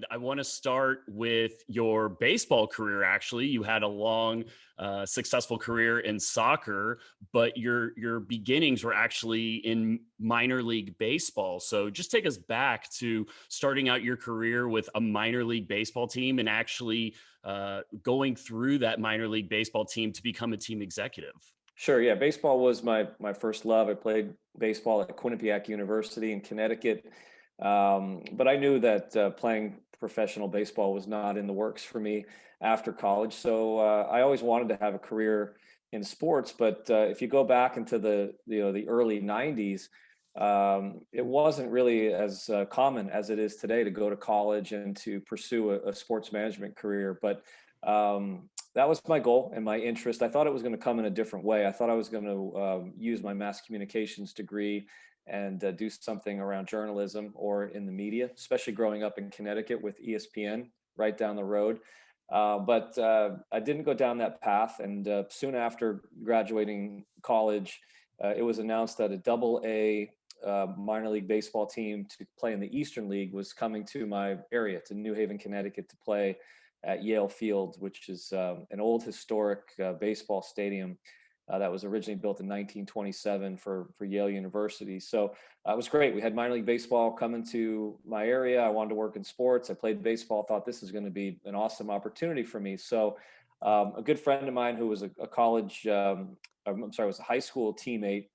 I want to start with your baseball career. Actually, you had a long, successful career in soccer, but your beginnings were actually in minor league baseball. So just take us back to starting out your career with a minor league baseball team and actually going through that minor league baseball team to become a team executive. Sure. Yeah. Baseball was my first love. I played baseball at Quinnipiac University in Connecticut. But I knew that playing professional baseball was not in the works for me after college. So I always wanted to have a career in sports. But if you go back into the early '90s, it wasn't really as common as it is today to go to college and to pursue a sports management career. But that was my goal and my interest. I thought it was going to come in a different way. I thought I was going to use my mass communications degree and do something around journalism or in the media, especially growing up in Connecticut with ESPN right down the road. But I didn't go down that path. And soon after graduating college, it was announced that a AA minor league baseball team to play in the Eastern League was coming to my area, to New Haven, Connecticut, to play at Yale Field, which is an old historic baseball stadium that was originally built in 1927 for Yale University. So it was great. We had minor league baseball coming to my area. I wanted to work in sports. I played baseball, thought this is going to be an awesome opportunity for me. So a good friend of mine who was a college, was a high school teammate,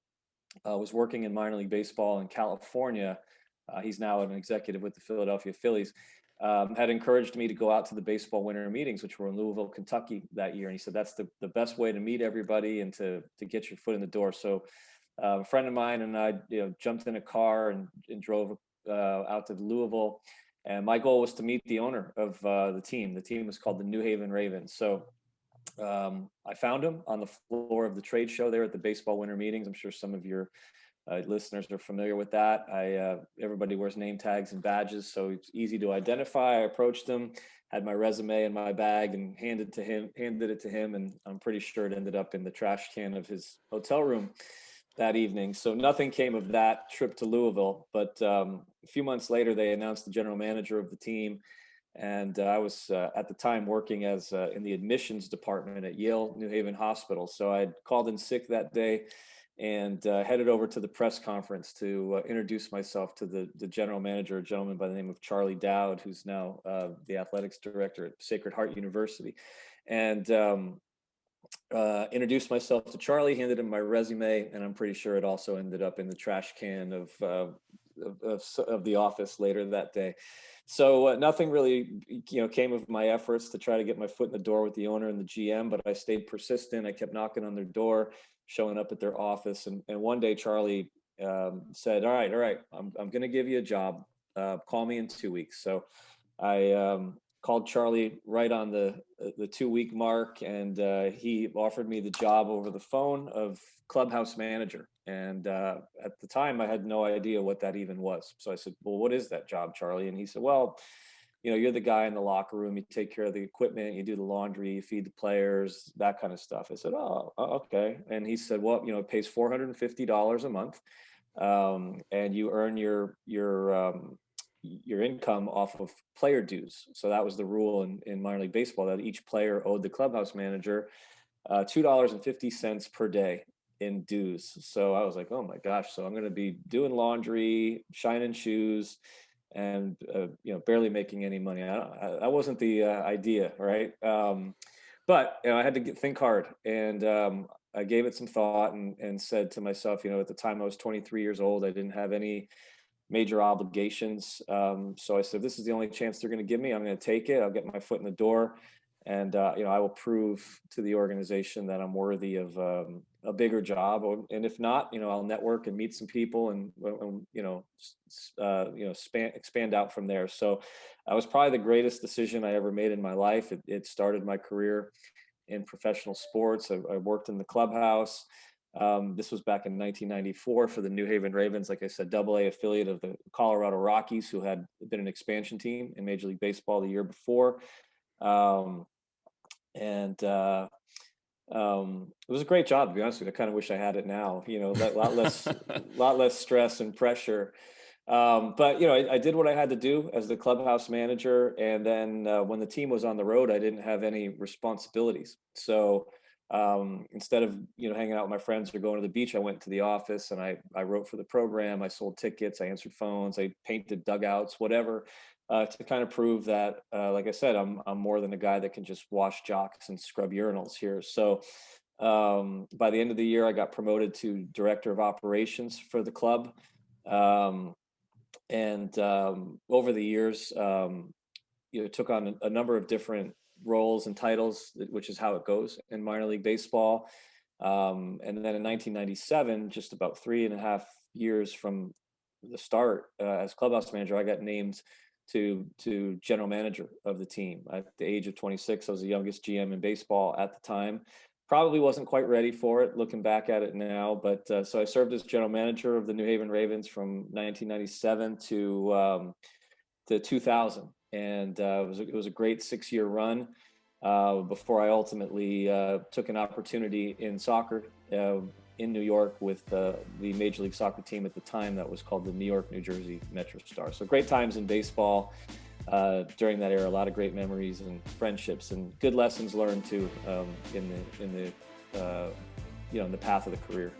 was working in minor league baseball in California. He's now an executive with the Philadelphia Phillies. Had encouraged me to go out to the baseball winter meetings, which were in Louisville, Kentucky that year. And he said, that's the best way to meet everybody and to get your foot in the door. So a friend of mine and I, jumped in a car and drove out to Louisville. And my goal was to meet the owner of the team. The team was called the New Haven Ravens. So I found him on the floor of the trade show there at the baseball winter meetings. I'm sure some of your listeners are familiar with that. Everybody wears name tags and badges, so it's easy to identify. I approached him, had my resume in my bag, and handed it to him, and I'm pretty sure it ended up in the trash can of his hotel room that evening. So nothing came of that trip to Louisville. But a few months later, they announced the general manager of the team, and I was at the time working as in the admissions department at Yale New Haven Hospital. So I had called in sick that day and headed over to the press conference to introduce myself to the general manager, a gentleman by the name of Charlie Dowd, who's now the athletics director at Sacred Heart University. And introduced myself to Charlie, handed him my resume, and I'm pretty sure it also ended up in the trash can of the office later that day. So nothing really, came of my efforts to try to get my foot in the door with the owner and the GM, but I stayed persistent. I kept knocking on their door, showing up at their office. And one day Charlie said, all right, I'm going to give you a job. Call me in 2 weeks. So I called Charlie right on the 2 week mark, and he offered me the job over the phone of clubhouse manager. And at the time, I had no idea what that even was. So I said, well, what is that job, Charlie? And he said, well, you're the guy in the locker room. You take care of the equipment, you do the laundry, you feed the players, that kind of stuff. I said, oh, okay. And he said, well, it pays $450 a month, and you earn your income off of player dues. So that was the rule in minor league baseball, that each player owed the clubhouse manager $2.50 per day in dues. So I was like, oh my gosh. So I'm going to be doing laundry, shining shoes, and barely making any money. That wasn't the idea, right? But I had to think hard, and I gave it some thought and said to myself, at the time I was 23 years old, I didn't have any major obligations. So I said, this is the only chance they're going to give me. I'm going to take it. I'll get my foot in the door, and I will prove to the organization that I'm worthy of a bigger job. And if not, I'll network and meet some people, and expand out from there. So that was probably the greatest decision I ever made in my life. It started my career in professional sports. I worked in the clubhouse. This was back in 1994 for the New Haven Ravens, like I said, AA affiliate of the Colorado Rockies, who had been an expansion team in Major League Baseball the year before. It was a great job, to be honest with you. I kind of wish I had it now, a lot less stress and pressure. But I did what I had to do as the clubhouse manager, and then when the team was on the road, I didn't have any responsibilities. So instead of hanging out with my friends or going to the beach, I went to the office and I wrote for the program. I sold tickets, I answered phones, I painted dugouts, whatever, to kind of prove that, like I said, I'm more than a guy that can just wash jocks and scrub urinals here. So by the end of the year, I got promoted to director of operations for the club. Um, and over the years, took on a number of different roles and titles, which is how it goes in minor league baseball. And then in 1997, just about 3.5 years from the start as clubhouse manager, I got named to general manager of the team. At the age of 26, I was the youngest GM in baseball at the time. Probably wasn't quite ready for it, looking back at it now. But so I served as general manager of the New Haven Ravens from 1997 to 2000, and it was a great 6-year run before I ultimately took an opportunity in soccer in New York with the Major League Soccer team at the time that was called the New York, New Jersey Metro Stars. So great times in baseball during that era. A lot of great memories and friendships and good lessons learned too in the path of the career.